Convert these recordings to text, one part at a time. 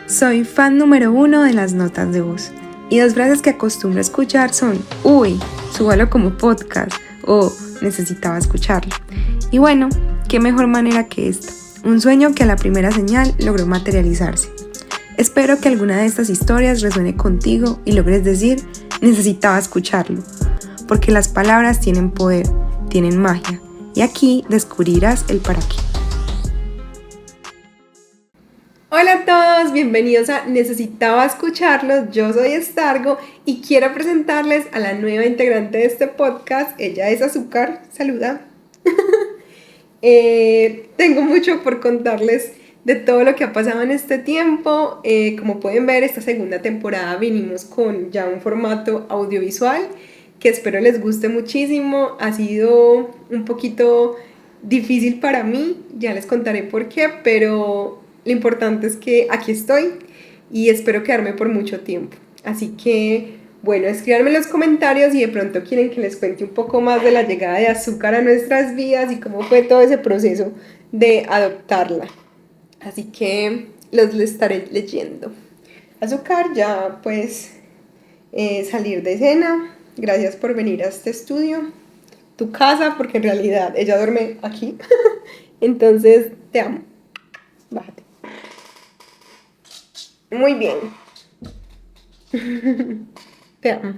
Soy fan número 1 de las notas de voz y dos frases que acostumbro a escuchar son "Uy, súbalo como podcast" o "necesitaba escucharlo". Y bueno, qué mejor manera que esta, un sueño que a la primera señal logró materializarse. Espero que alguna de estas historias resuene contigo y logres decir "necesitaba escucharlo", porque las palabras tienen poder, tienen magia, y aquí descubrirás el para qué. Hola a todos, bienvenidos a Necesitaba Escucharlos. Yo soy Estargo y quiero presentarles a la nueva integrante de este podcast. Ella es Azúcar, saluda. Tengo mucho por contarles de todo lo que ha pasado en este tiempo. Como pueden ver, esta segunda temporada vinimos con ya un formato audiovisual que espero les guste muchísimo. Ha sido un poquito difícil para mí, ya les contaré por qué, pero lo importante es que aquí estoy y espero quedarme por mucho tiempo. Así que, bueno, escríbanme en los comentarios si de pronto quieren que les cuente un poco más de la llegada de Azúcar a nuestras vidas y cómo fue todo ese proceso de adoptarla. Así que los estaré leyendo. Azúcar, ya pues salir de escena. Gracias por venir a este estudio, tu casa, porque en realidad ella duerme aquí. Entonces, te amo. Bájate. Muy bien. Te amo.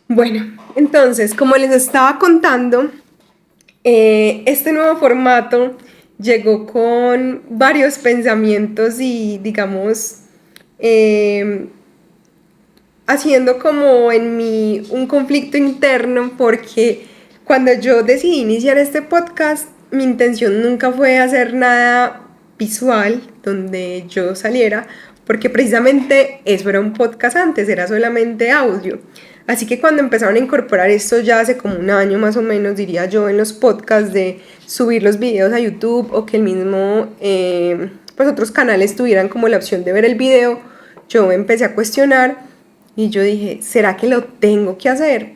Bueno, entonces, como les estaba contando, este nuevo formato llegó con varios pensamientos y, digamos, haciendo como en mí un conflicto interno, porque cuando yo decidí iniciar este podcast, mi intención nunca fue hacer nada visual donde yo saliera, porque precisamente eso era un podcast antes, era solamente audio. Así que cuando empezaron a incorporar esto ya hace como un año más o menos, diría yo, en los podcasts de subir los videos a YouTube o que el mismo, pues otros canales tuvieran como la opción de ver el video, yo empecé a cuestionar y yo dije, ¿será que lo tengo que hacer?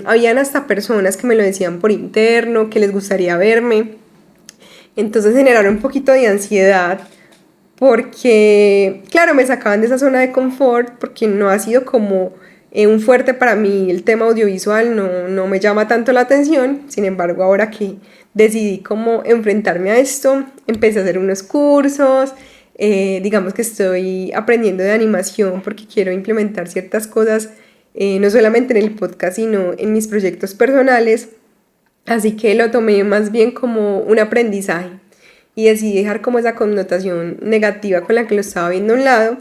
Habían hasta personas que me lo decían por interno, que les gustaría verme. Entonces generaron un poquito de ansiedad porque, claro, me sacaban de esa zona de confort porque no ha sido como un fuerte para mí el tema audiovisual, no me llama tanto la atención. Sin embargo, ahora que decidí cómo enfrentarme a esto, empecé a hacer unos cursos, digamos que estoy aprendiendo de animación porque quiero implementar ciertas cosas, no solamente en el podcast, sino en mis proyectos personales. Así que lo tomé más bien como un aprendizaje y decidí dejar como esa connotación negativa con la que lo estaba viendo a un lado,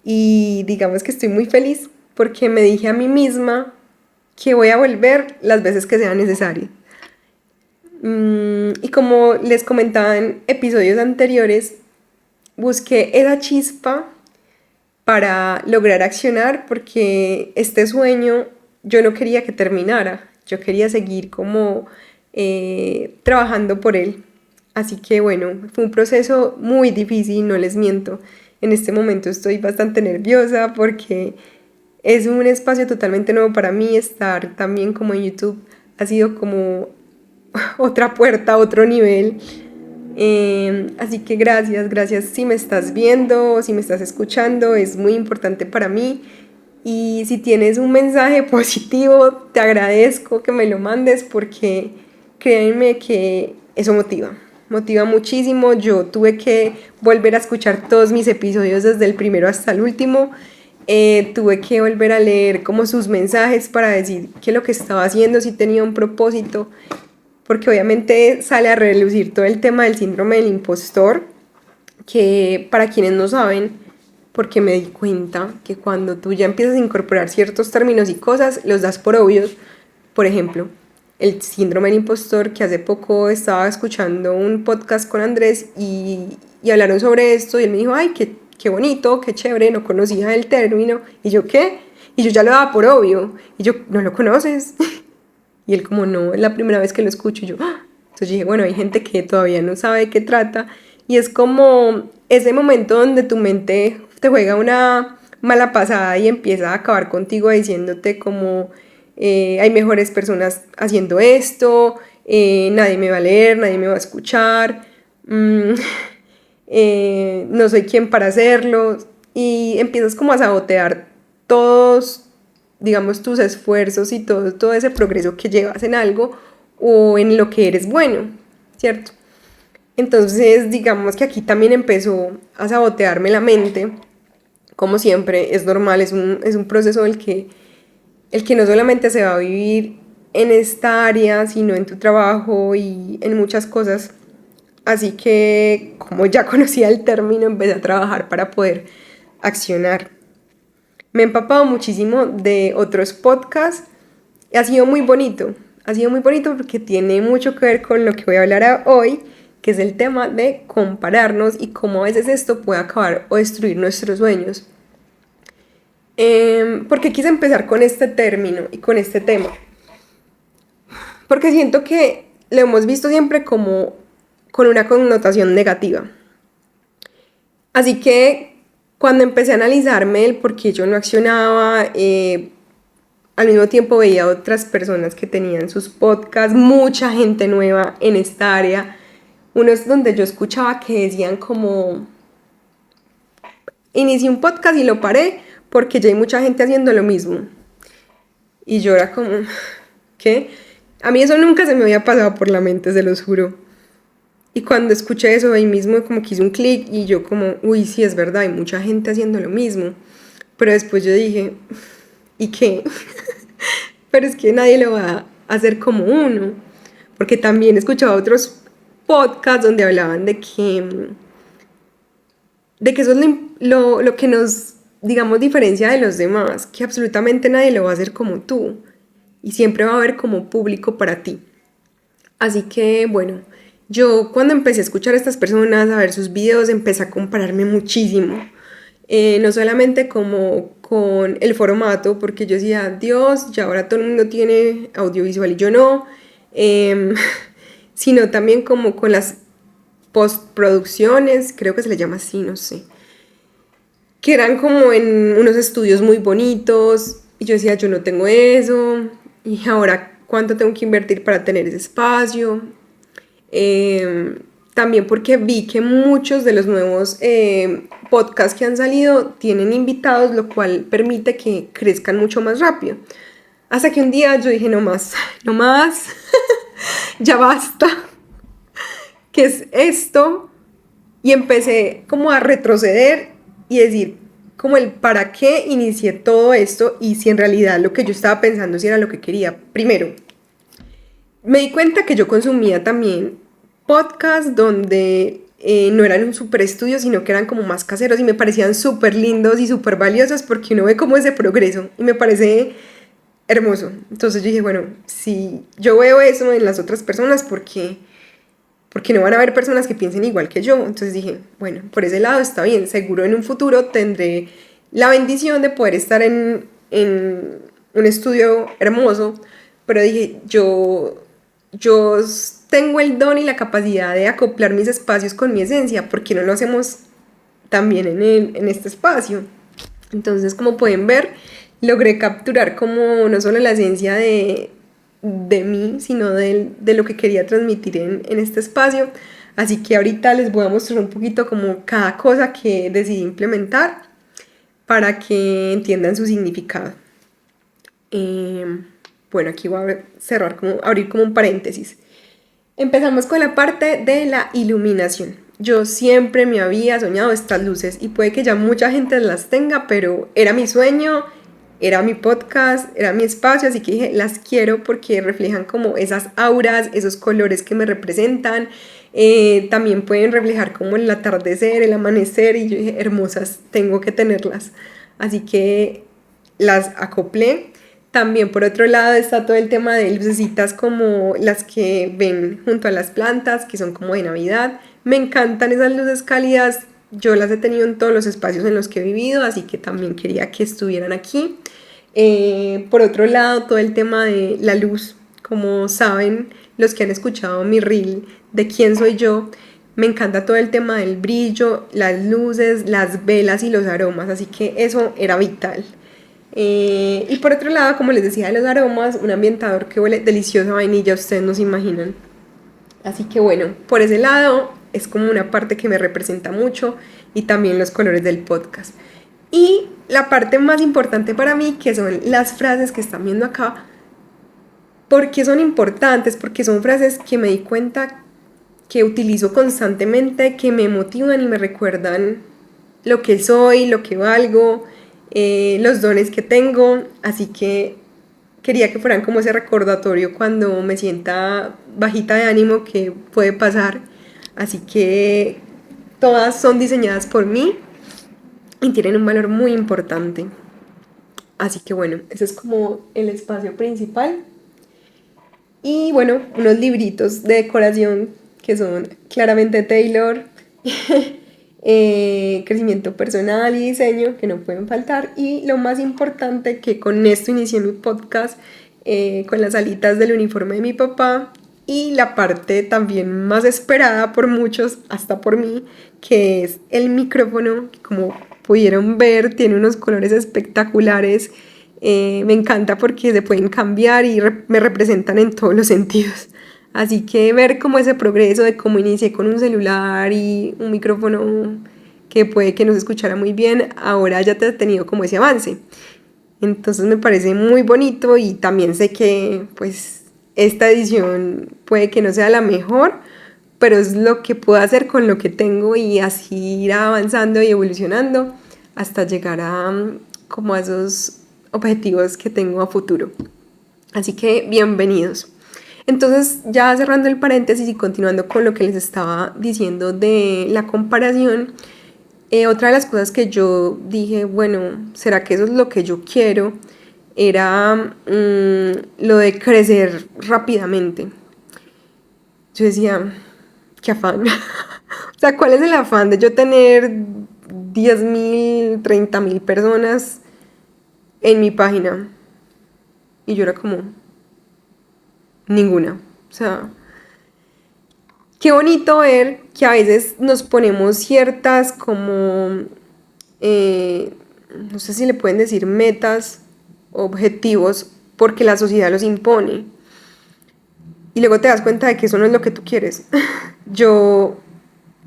y digamos que estoy muy feliz porque me dije a mí misma que voy a volver las veces que sea necesario. Y como les comentaba en episodios anteriores, busqué esa chispa para lograr accionar porque este sueño yo no quería que terminara, yo quería seguir como trabajando por él. Así que bueno, fue un proceso muy difícil, no les miento. En este momento estoy bastante nerviosa porque es un espacio totalmente nuevo para mí. Estar también como en YouTube ha sido como otra puerta, otro nivel. Así que gracias si me estás viendo, si me estás escuchando, es muy importante para mí. Y si tienes un mensaje positivo, te agradezco que me lo mandes porque créanme que eso motiva muchísimo. Yo tuve que volver a escuchar todos mis episodios desde el primero hasta el último. Tuve que volver a leer como sus mensajes para decir que lo que estaba haciendo sí tenía un propósito, porque obviamente sale a relucir todo el tema del síndrome del impostor, que para quienes no saben, porque me di cuenta que cuando tú ya empiezas a incorporar ciertos términos y cosas, los das por obvios. Por ejemplo, el síndrome del impostor, que hace poco estaba escuchando un podcast con Andrés y hablaron sobre esto y él me dijo, ay, qué bonito, qué chévere, no conocía el término. Y yo, ¿qué? Y yo ya lo daba por obvio. Y yo, ¿no lo conoces? Y él como, no, es la primera vez que lo escucho. Y yo, ¡ah! Entonces dije, bueno, hay gente que todavía no sabe de qué trata. Y es como ese momento donde tu mente te juega una mala pasada y empieza a acabar contigo diciéndote como, hay mejores personas haciendo esto, nadie me va a leer, nadie me va a escuchar. no soy quien para hacerlo, y empiezas como a sabotear todos, digamos, tus esfuerzos y todo ese progreso que llevas en algo o en lo que eres bueno, ¿cierto? Entonces, digamos que aquí también empezó a sabotearme la mente. Como siempre, es normal, es un proceso el que no solamente se va a vivir en esta área, sino en tu trabajo y en muchas cosas. Así que, como ya conocía el término, empecé a trabajar para poder accionar. Me he empapado muchísimo de otros podcasts y ha sido muy bonito porque tiene mucho que ver con lo que voy a hablar hoy, que es el tema de compararnos y cómo a veces esto puede acabar o destruir nuestros sueños. Porque quise empezar con este término y con este tema? Porque siento que lo hemos visto siempre como con una connotación negativa. Así que cuando empecé a analizarme el por qué yo no accionaba, al mismo tiempo veía otras personas que tenían sus podcasts, mucha gente nueva en esta área, unos donde yo escuchaba que decían como, inicié un podcast y lo paré porque ya hay mucha gente haciendo lo mismo. Y yo era como, ¿qué? A mí eso nunca se me había pasado por la mente, se los juro. Y cuando escuché eso ahí mismo como que hice un clic y yo como, uy, sí, es verdad, hay mucha gente haciendo lo mismo. Pero después yo dije, ¿y qué? Pero es que nadie lo va a hacer como uno. Porque también escuchaba otros podcasts donde hablaban de que eso es lo que nos, digamos, diferencia de los demás, que absolutamente nadie lo va a hacer como tú y siempre va a haber como público para ti. Así que, bueno, yo cuando empecé a escuchar a estas personas, a ver sus videos, empecé a compararme muchísimo. No solamente como con el formato, porque yo decía, Dios, ya ahora todo el mundo tiene audiovisual y yo no, sino también como con las postproducciones, creo que se le llama así, no sé, que eran como en unos estudios muy bonitos, y yo decía, yo no tengo eso, y ahora cuánto tengo que invertir para tener ese espacio. También porque vi que muchos de los nuevos podcasts que han salido tienen invitados, lo cual permite que crezcan mucho más rápido. Hasta que un día yo dije, no más, no más, ya basta. ¿Qué es esto? Y empecé como a retroceder y decir como el para qué inicié todo esto y si en realidad lo que yo estaba pensando si era lo que quería. Primero, me di cuenta que yo consumía también podcasts donde no eran un super estudio, sino que eran como más caseros y me parecían súper lindos y súper valiosos porque uno ve como ese progreso y me parece hermoso. Entonces yo dije, bueno, si yo veo eso en las otras personas, porque no van a haber personas que piensen igual que yo. Entonces dije, bueno, por ese lado está bien, seguro en un futuro tendré la bendición de poder estar en un estudio hermoso, pero dije, yo tengo el don y la capacidad de acoplar mis espacios con mi esencia, ¿por qué no lo hacemos también en este espacio? Entonces, como pueden ver, logré capturar como no solo la esencia de mí, sino de lo que quería transmitir en este espacio. Así que ahorita les voy a mostrar un poquito como cada cosa que decidí implementar para que entiendan su significado. Bueno, aquí voy a cerrar abrir como un paréntesis. Empezamos con la parte de la iluminación. Yo siempre me había soñado estas luces y puede que ya mucha gente las tenga, pero era mi sueño, era mi podcast, era mi espacio, así que dije, las quiero porque reflejan como esas auras, esos colores que me representan. También pueden reflejar como el atardecer, el amanecer, y yo dije, hermosas, tengo que tenerlas. Así que las acoplé. También por otro lado está todo el tema de lucecitas como las que ven junto a las plantas, que son como de Navidad. Me encantan esas luces cálidas, yo las he tenido en todos los espacios en los que he vivido, así que también quería que estuvieran aquí. Por otro lado, todo el tema de la luz, como saben los que han escuchado mi reel de quién soy yo, me encanta todo el tema del brillo, las luces, las velas y los aromas, así que eso era vital. Y por otro lado, como les decía de los aromas, un ambientador que huele delicioso a vainilla, ustedes no se imaginan. Así que bueno, por ese lado es como una parte que me representa mucho, y también los colores del podcast. Y la parte más importante para mí, que son las frases que están viendo acá. ¿Por qué son importantes? Porque son frases que me di cuenta que utilizo constantemente, que me motivan y me recuerdan lo que soy, lo que valgo, los dones que tengo. Así que quería que fueran como ese recordatorio cuando me sienta bajita de ánimo, que puede pasar. Así que todas son diseñadas por mí y tienen un valor muy importante. Así que bueno, ese es como el espacio principal. Y bueno, unos libritos de decoración que son claramente Taylor, crecimiento personal y diseño, que no pueden faltar. Y lo más importante, que con esto inicié mi podcast, con las alitas del uniforme de mi papá. Y la parte también más esperada por muchos, hasta por mí, que es el micrófono, que como pudieron ver tiene unos colores espectaculares. Me encanta porque se pueden cambiar y me representan en todos los sentidos. Así que ver como ese progreso de cómo inicié con un celular y un micrófono que puede que no se escuchara muy bien, ahora ya te ha tenido como ese avance. Entonces me parece muy bonito, y también sé que pues esta edición puede que no sea la mejor, pero es lo que puedo hacer con lo que tengo, y así ir avanzando y evolucionando hasta llegar a como a esos objetivos que tengo a futuro. Así que bienvenidos. Entonces, ya cerrando el paréntesis y continuando con lo que les estaba diciendo de la comparación, otra de las cosas que yo dije, bueno, ¿será que eso es lo que yo quiero? Era lo de crecer rápidamente. Yo decía, qué afán. O sea, ¿cuál es el afán de yo tener 10.000, 30.000 personas en mi página? Y yo era como, ninguna. O sea, qué bonito ver que a veces nos ponemos ciertas como, no sé si le pueden decir metas, objetivos, porque la sociedad los impone. Y luego te das cuenta de que eso no es lo que tú quieres.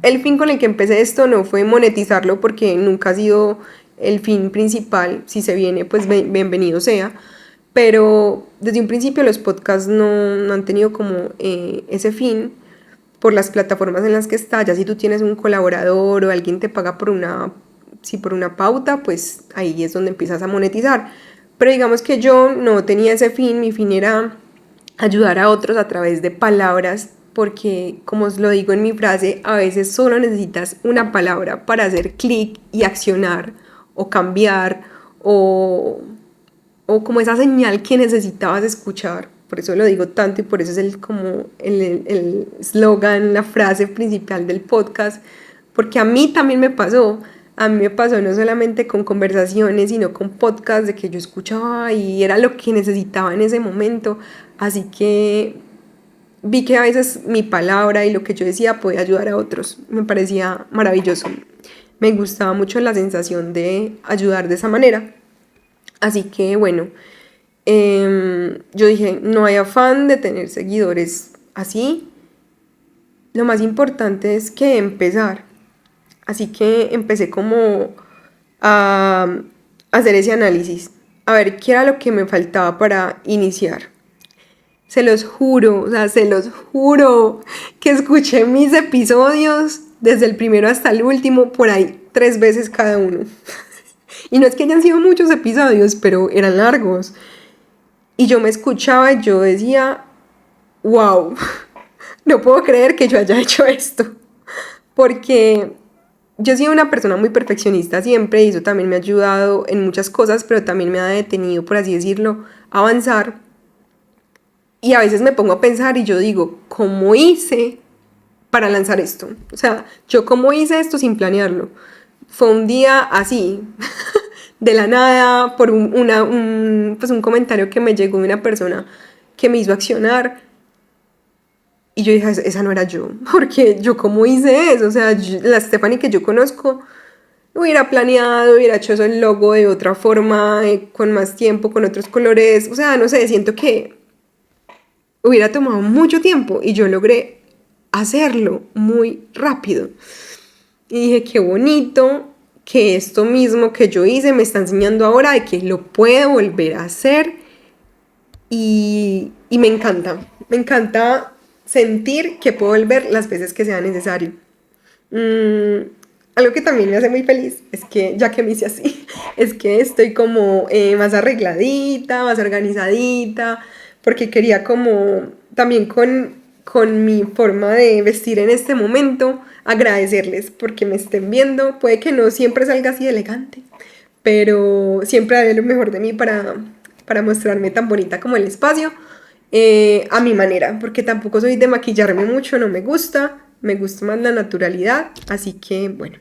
El fin con el que empecé esto no fue monetizarlo, porque nunca ha sido el fin principal. Si se viene, pues bienvenido sea. Pero desde un principio los podcasts no han tenido como ese fin, por las plataformas en las que está. Ya si tú tienes un colaborador o alguien te paga por una pauta, pues ahí es donde empiezas a monetizar. Pero digamos que yo no tenía ese fin. Mi fin era ayudar a otros a través de palabras, porque como os lo digo en mi frase, a veces solo necesitas una palabra para hacer clic y accionar o cambiar, o como esa señal que necesitabas escuchar. Por eso lo digo tanto, y por eso es como el slogan, la frase principal del podcast, porque a mí también me pasó. A mí me pasó no solamente con conversaciones, sino con podcasts de que yo escuchaba y era lo que necesitaba en ese momento. Así que vi que a veces mi palabra y lo que yo decía podía ayudar a otros. Me parecía maravilloso. Me gustaba mucho la sensación de ayudar de esa manera. Así que bueno, yo dije, no hay afán de tener seguidores así. Lo más importante es que empezar. Así que empecé como a hacer ese análisis, a ver qué era lo que me faltaba para iniciar. Se los juro, o sea, se los juro que escuché mis episodios desde el primero hasta el último, por ahí 3 veces cada uno. Y no es que hayan sido muchos episodios, pero eran largos. Y yo me escuchaba y yo decía, wow, no puedo creer que yo haya hecho esto. Porque yo he sido una persona muy perfeccionista siempre, y eso también me ha ayudado en muchas cosas, pero también me ha detenido, por así decirlo, a avanzar. Y a veces me pongo a pensar y yo digo, ¿cómo hice para lanzar esto? O sea, yo cómo hice esto sin planearlo. Fue un día así, de la nada, por pues un comentario que me llegó de una persona que me hizo accionar. Y yo dije, esa no era yo, porque yo cómo hice eso. O sea, la Stephanie que yo conozco hubiera planeado, hubiera hecho eso el logo de otra forma, con más tiempo, con otros colores. O sea, no sé, siento que hubiera tomado mucho tiempo, y yo logré hacerlo muy rápido. Y dije, qué bonito que esto mismo que yo hice me está enseñando ahora de que lo puedo volver a hacer. Y me encanta sentir que puedo volver las veces que sea necesario. Algo que también me hace muy feliz es que, ya que me hice así, es que estoy como más arregladita, más organizadita, porque quería como también con mi forma de vestir en este momento, agradecerles porque me estén viendo. Puede que no siempre salga así de elegante, pero siempre haré lo mejor de mí para mostrarme tan bonita como el espacio, a mi manera, porque tampoco soy de maquillarme mucho, no me gusta más la naturalidad, así que bueno.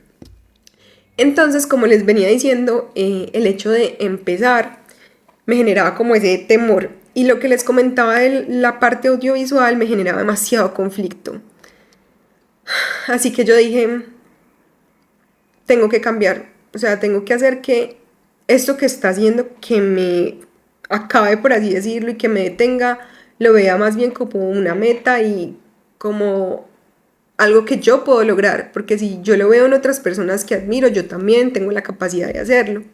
Entonces, como les venía diciendo, el hecho de empezar me generaba como ese temor, y lo que les comentaba de la parte audiovisual me generaba demasiado conflicto. Así que yo dije, tengo que cambiar, o sea, tengo que hacer que esto que está haciendo que me acabe, por así decirlo, y que me detenga, lo vea más bien como una meta y como algo que yo puedo lograr, porque si yo lo veo en otras personas que admiro, yo también tengo la capacidad de hacerlo.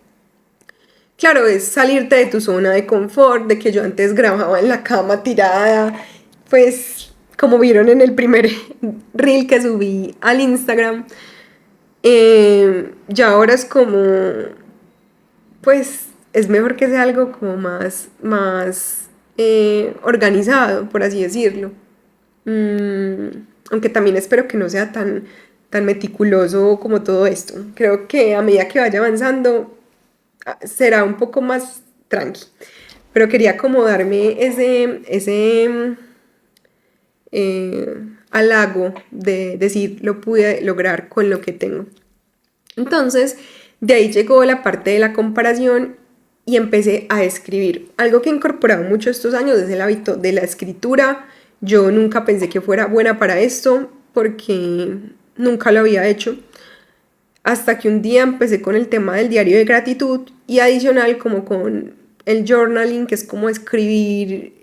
Claro, es salirte de tu zona de confort, de que yo antes grababa en la cama tirada, pues como vieron en el primer reel que subí al Instagram, ya ahora es como, pues es mejor que sea algo como más organizado, por así decirlo. Aunque también espero que no sea tan meticuloso como todo esto. Creo que a medida que vaya avanzando será un poco más tranqui. Pero quería como darme ese halago de decir lo pude lograr con lo que tengo. Entonces, de ahí llegó la parte de la comparación y empecé a escribir. Algo que he incorporado mucho estos años es el hábito de la escritura. Yo nunca pensé que fuera buena para esto porque nunca lo había hecho. Hasta que un día empecé con el tema del diario de gratitud y adicional como con el journaling, que es como escribir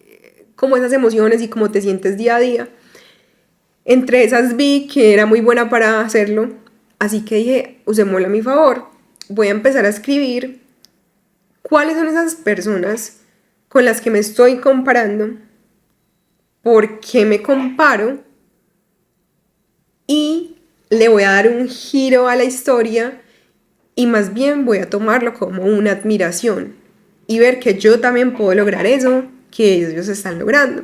como esas emociones y cómo te sientes día a día. Entre esas vi que era muy buena para hacerlo, así que dije, usémosla a mi favor. Voy a empezar a escribir cuáles son esas personas con las que me estoy comparando, por qué me comparo, y le voy a dar un giro a la historia y más bien voy a tomarlo como una admiración y ver que yo también puedo lograr eso que ellos están logrando.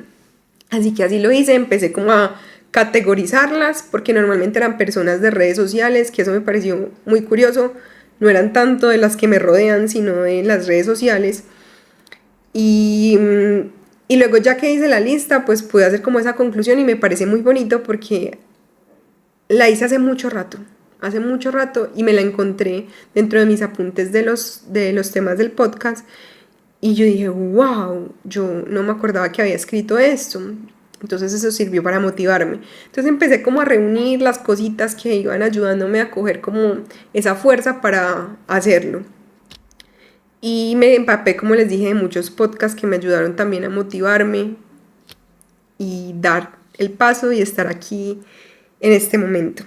Así que así lo hice, empecé como a categorizarlas porque normalmente eran personas de redes sociales, que eso me pareció muy curioso, no eran tanto de las que me rodean, sino de las redes sociales. Y luego ya que hice la lista, pues pude hacer como esa conclusión y me parece muy bonito porque la hice hace mucho rato y me la encontré dentro de mis apuntes de los temas del podcast y yo dije, wow, yo no me acordaba que había escrito esto. Entonces eso sirvió para motivarme. Entonces empecé como a reunir las cositas que iban ayudándome a coger como esa fuerza para hacerlo. Y me empapé, como les dije, de muchos podcasts que me ayudaron también a motivarme y dar el paso y estar aquí en este momento.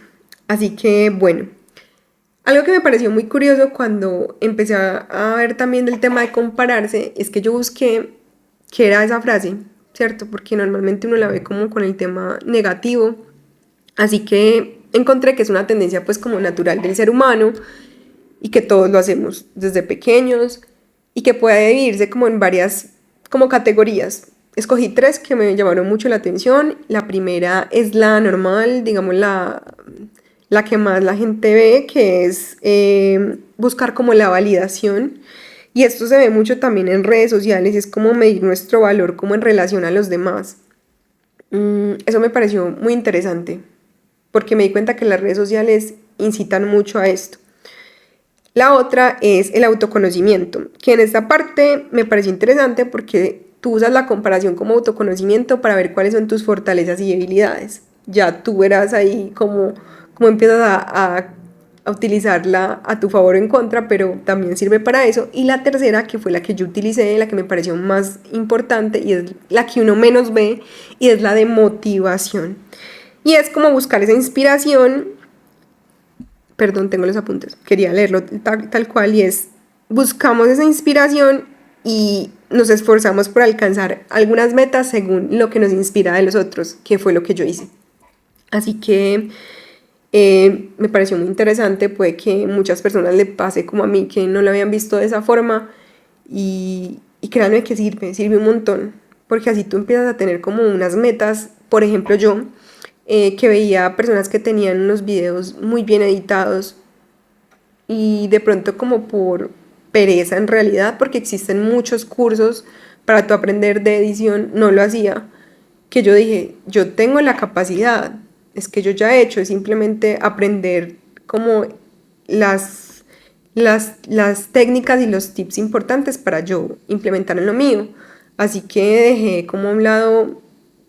Así que bueno, algo que me pareció muy curioso cuando empecé a ver también el tema de compararse es que yo busqué qué era esa frase, ¿cierto? Porque normalmente uno la ve como con el tema negativo. Así que encontré que es una tendencia pues como natural del ser humano y que todos lo hacemos desde pequeños y que puede dividirse como en varias como categorías. Escogí 3 que me llamaron mucho la atención. La primera es la normal, digamos la que más la gente ve, que es buscar como la validación. Y esto se ve mucho también en redes sociales, es como medir nuestro valor como en relación a los demás. Eso me pareció muy interesante, porque me di cuenta que las redes sociales incitan mucho a esto. La otra es el autoconocimiento, que en esta parte me pareció interesante porque tú usas la comparación como autoconocimiento para ver cuáles son tus fortalezas y debilidades. Ya tú verás ahí cómo empiezas a utilizarla a tu favor o en contra, pero también sirve para eso. Y la tercera, que fue la que yo utilicé, la que me pareció más importante y es la que uno menos ve, y es la de motivación. Y es como buscar esa inspiración, perdón, tengo los apuntes, quería leerlo tal cual, y es, buscamos esa inspiración y nos esforzamos por alcanzar algunas metas según lo que nos inspira de los otros, que fue lo que yo hice. Así que me pareció muy interesante, puede que muchas personas le pase como a mí, que no lo habían visto de esa forma, y créanme que sirve un montón, porque así tú empiezas a tener como unas metas. Por ejemplo, yo, que veía personas que tenían unos videos muy bien editados, y de pronto como por pereza en realidad, porque existen muchos cursos para tu aprender de edición, no lo hacía, que yo dije, yo tengo la capacidad, es que yo ya he hecho, es simplemente aprender como las técnicas y los tips importantes para yo implementar en lo mío. Así que dejé como a un lado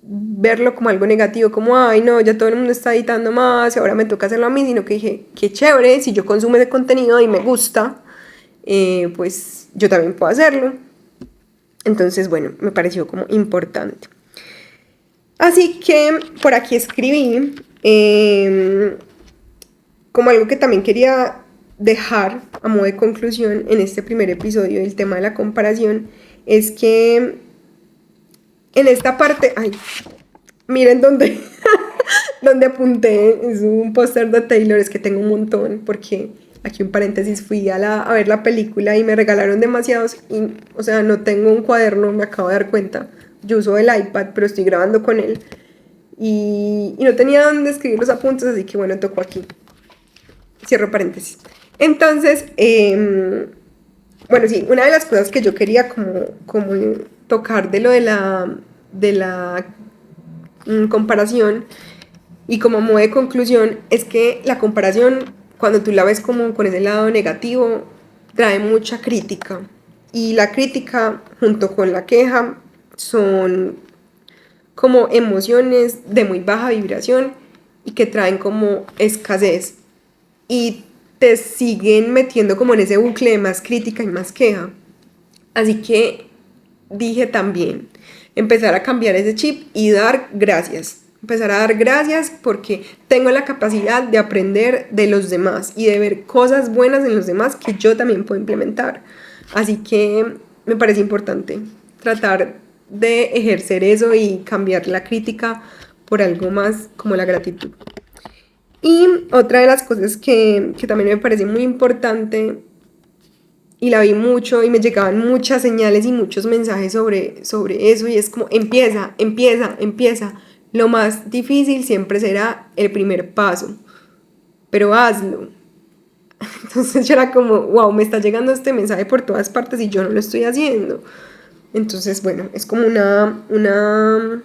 verlo como algo negativo, como, ay, no, ya todo el mundo está editando más y ahora me toca hacerlo a mí, sino que dije, qué chévere, si yo consumo ese contenido y me gusta, pues yo también puedo hacerlo. Entonces, bueno, me pareció como importante. Así que por aquí escribí como algo que también quería dejar a modo de conclusión en este primer episodio del tema de la comparación, es que en esta parte, ay, miren dónde, donde apunté, es un póster de Taylor, es que tengo un montón, porque aquí un paréntesis, fui a ver la película y me regalaron demasiados, y, o sea, no tengo un cuaderno, me acabo de dar cuenta, yo uso el iPad, pero estoy grabando con él, y no tenía dónde escribir los apuntes, así que bueno, tocó aquí, cierro paréntesis. Entonces, bueno, sí, una de las cosas que yo quería como tocar de lo de la comparación, y como modo de conclusión, es que la comparación, cuando tú la ves como con ese lado negativo, trae mucha crítica. Y la crítica, junto con la queja, son como emociones de muy baja vibración y que traen como escasez. Y te siguen metiendo como en ese bucle de más crítica y más queja. Así que dije también, empezar a cambiar ese chip y dar gracias. Empezar a dar gracias porque tengo la capacidad de aprender de los demás y de ver cosas buenas en los demás que yo también puedo implementar. Así que me parece importante tratar de ejercer eso y cambiar la crítica por algo más como la gratitud. Y otra de las cosas que también me parece muy importante, y la vi mucho y me llegaban muchas señales y muchos mensajes sobre eso, y es como empieza, empieza, empieza. Lo más difícil siempre será el primer paso, pero hazlo. Entonces yo era como, wow, me está llegando este mensaje por todas partes y yo no lo estoy haciendo. Entonces, bueno, es como una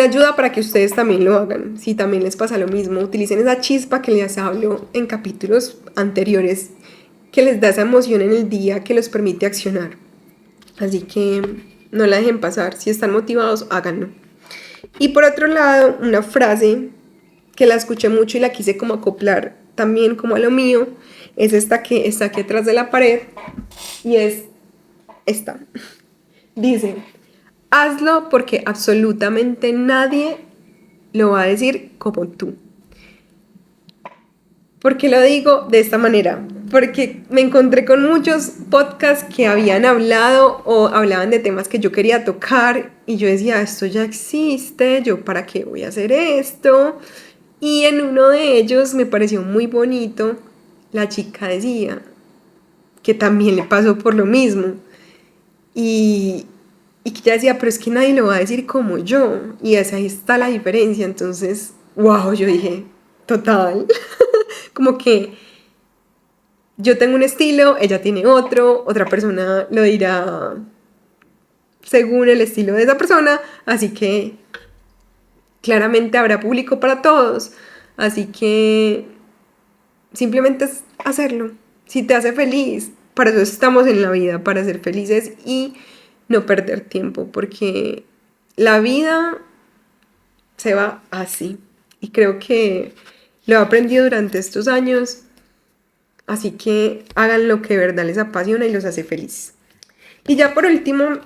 ayuda para que ustedes también lo hagan. Si también les pasa lo mismo, utilicen esa chispa que les hablo en capítulos anteriores, que les da esa emoción en el día que los permite accionar. Así que no la dejen pasar. Si están motivados, háganlo. Y por otro lado, una frase que la escuché mucho y la quise como acoplar también como a lo mío, es esta que está aquí atrás de la pared, y es esta. Dice, hazlo porque absolutamente nadie lo va a decir como tú. ¿Por qué lo digo de esta manera? Porque me encontré con muchos podcasts que habían hablado o hablaban de temas que yo quería tocar, y yo decía, esto ya existe, ¿yo para qué voy a hacer esto? Y en uno de ellos me pareció muy bonito, la chica decía que también le pasó por lo mismo, y que ella decía, pero es que nadie lo va a decir como yo, y esa ahí está la diferencia. Entonces, wow, yo dije, total, como que yo tengo un estilo, ella tiene otro, otra persona lo dirá según el estilo de esa persona, así que claramente habrá público para todos, así que simplemente es hacerlo, si te hace feliz, para eso estamos en la vida, para ser felices y no perder tiempo, porque la vida se va así, y creo que lo he aprendido durante estos años. Así que hagan lo que de verdad les apasiona y los hace felices. Y ya por último,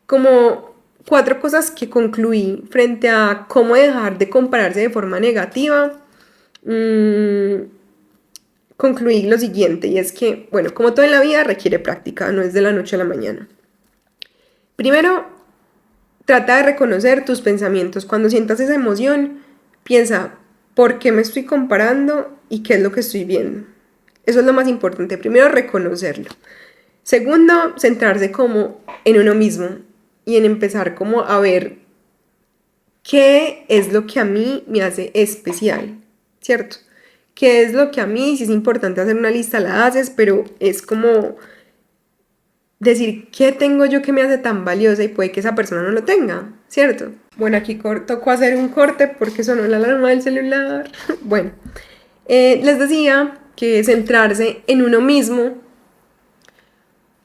como 4 cosas que concluí frente a cómo dejar de compararse de forma negativa. Concluí lo siguiente, y es que, bueno, como todo en la vida requiere práctica, no es de la noche a la mañana. Primero, trata de reconocer tus pensamientos. Cuando sientas esa emoción, piensa, ¿por qué me estoy comparando y qué es lo que estoy viendo? Eso es lo más importante. Primero, reconocerlo. Segundo, centrarse como en uno mismo y en empezar como a ver qué es lo que a mí me hace especial, ¿cierto? ¿Qué es lo que a mí, si es importante hacer una lista, la haces, pero es como decir, ¿qué tengo yo que me hace tan valiosa? Y puede que esa persona no lo tenga, ¿cierto? Bueno, aquí tocó hacer un corte porque sonó la alarma del celular. Bueno, les decía que centrarse en uno mismo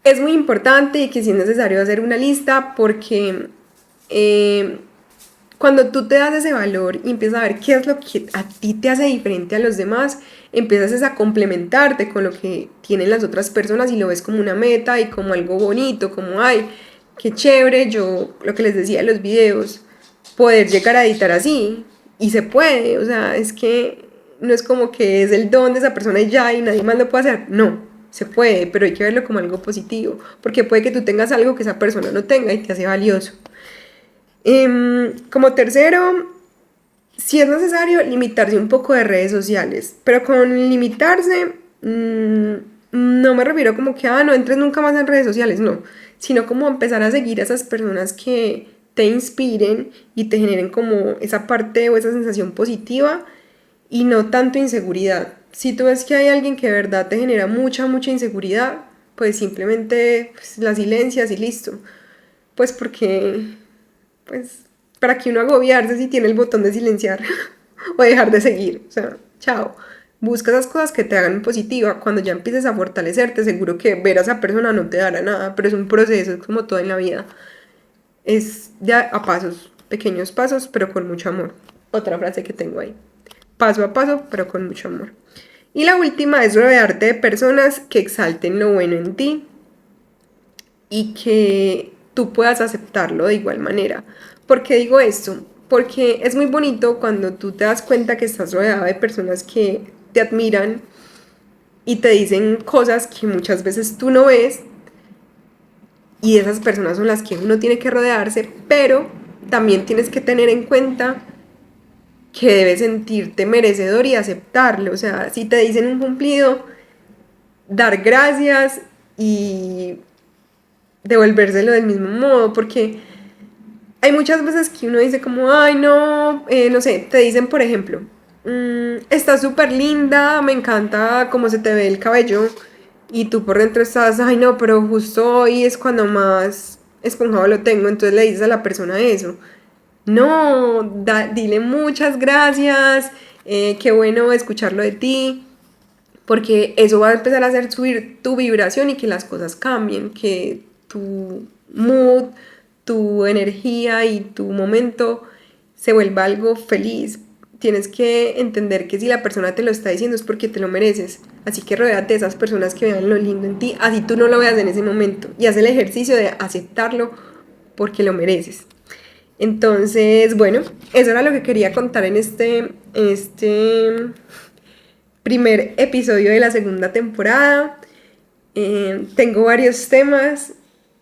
es muy importante y que sí es necesario hacer una lista porque cuando tú te das ese valor y empiezas a ver qué es lo que a ti te hace diferente a los demás, empiezas a complementarte con lo que tienen las otras personas y lo ves como una meta y como algo bonito, como, ay, qué chévere, yo lo que les decía en los videos, poder llegar a editar así, y se puede, o sea, es que no es como que es el don de esa persona y ya, y nadie más lo puede hacer, no, se puede, pero hay que verlo como algo positivo, porque puede que tú tengas algo que esa persona no tenga y te hace valioso. Como tercero, si es necesario limitarse un poco de redes sociales, pero con limitarse no me refiero como que no entres nunca más en redes sociales, no, sino como empezar a seguir a esas personas que te inspiren y te generen como esa parte o esa sensación positiva y no tanto inseguridad. Si tú ves que hay alguien que de verdad te genera mucha inseguridad, pues simplemente pues, la silencias y listo. Pues porque pues, ¿para que uno agobiarse si tiene el botón de silenciar o dejar de seguir? O sea, chao. Busca esas cosas que te hagan positiva. Cuando ya empieces a fortalecerte, seguro que ver a esa persona no te dará nada, pero es un proceso, es como todo en la vida. Es ya a pasos, pequeños pasos, pero con mucho amor. Otra frase que tengo ahí. Paso a paso, pero con mucho amor. Y la última es rodearte de personas que exalten lo bueno en ti y que tú puedas aceptarlo de igual manera. ¿Por qué digo esto? Porque es muy bonito cuando tú te das cuenta que estás rodeada de personas que te admiran y te dicen cosas que muchas veces tú no ves, y esas personas son las que uno tiene que rodearse, pero también tienes que tener en cuenta que debes sentirte merecedor y aceptarlo. O sea, si te dicen un cumplido, dar gracias y devolvérselo del mismo modo, porque hay muchas veces que uno dice como, ay no, no sé, te dicen por ejemplo, estás súper linda, me encanta cómo se te ve el cabello, y tú por dentro estás, ay no, pero justo hoy es cuando más esponjado lo tengo, entonces le dices a la persona eso. No, dile muchas gracias, qué bueno escucharlo de ti, porque eso va a empezar a hacer subir tu vibración y que las cosas cambien, que tu mood, tu energía y tu momento se vuelva algo feliz. Tienes que entender que si la persona te lo está diciendo es porque te lo mereces. Así que rodéate de esas personas que vean lo lindo en ti, así tú no lo veas en ese momento. Y haz el ejercicio de aceptarlo porque lo mereces. Entonces, bueno, eso era lo que quería contar en este primer episodio de la segunda temporada. Tengo varios temas.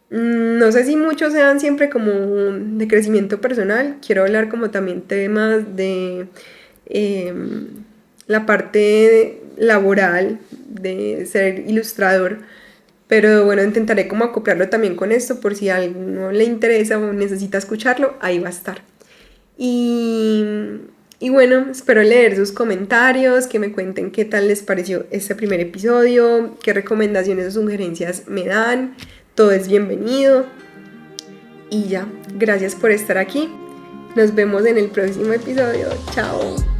No sé si muchos sean siempre como de crecimiento personal. Quiero hablar como también temas de la parte laboral, de ser ilustrador. Pero bueno, intentaré como acoplarlo también con esto por si a alguno le interesa o necesita escucharlo, ahí va a estar. Y bueno, espero leer sus comentarios, que me cuenten qué tal les pareció este primer episodio, qué recomendaciones o sugerencias me dan, todo es bienvenido. Y ya, gracias por estar aquí, nos vemos en el próximo episodio, chao.